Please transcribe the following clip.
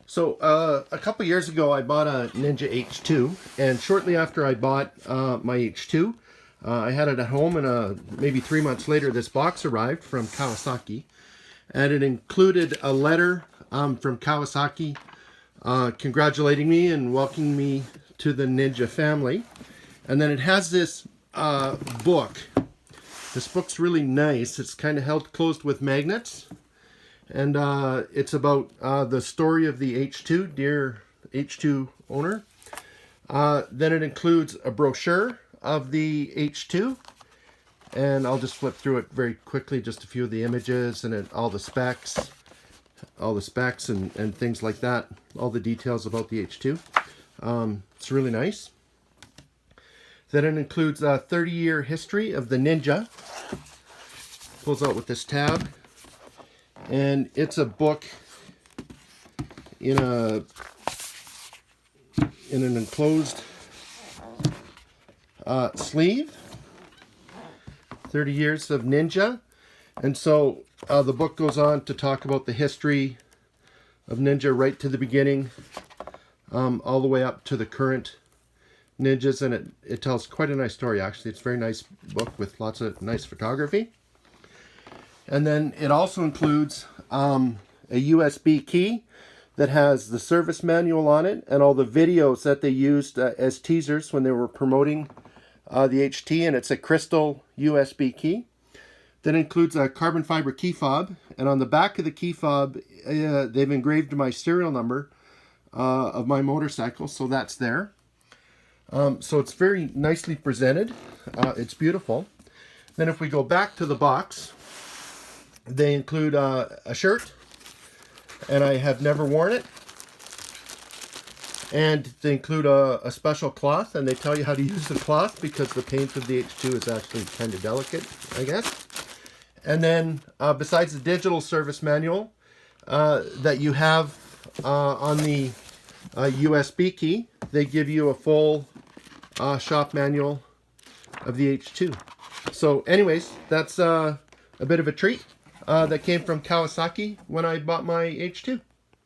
So a couple years ago, I bought a Ninja H2, and shortly after I bought my H2, I had it at home, and maybe 3 months later, this box arrived from Kawasaki, and it included a letter from Kawasaki congratulating me and welcoming me to the Ninja family. And then it has this book. This book's really nice. It's kind of held closed with magnets. And it's about the story of the H2, dear H2 owner. Then it includes a brochure of the H2. And I'll just flip through it very quickly, just a few of the images and all the specs and things like that. All the details about the H2. It's really nice. Then it includes a 30-year history of the Ninja. Pulls out with this tab. And it's a book in an enclosed sleeve. 30 years of Ninja. And so the book goes on to talk about the history of Ninja right to the beginning, all the way up to the current Ninjas. And it tells quite a nice story, actually. It's a very nice book with lots of nice photography. And then it also includes a USB key that has the service manual on it and all the videos that they used as teasers when they were promoting the HT, and it's a crystal USB key. That includes a carbon fiber key fob, and on the back of the key fob, they've engraved my serial number of my motorcycle, so that's there. So it's very nicely presented. It's beautiful. Then if we go back to the box, they include a shirt, and I have never worn it. And they include a special cloth, and they tell you how to use the cloth because the paint of the H2 is actually kind of delicate, I guess. And then besides the digital service manual that you have on the USB key, they give you a full shop manual of the H2. So anyways, that's a bit of a treat that came from Kawasaki when I bought my H2.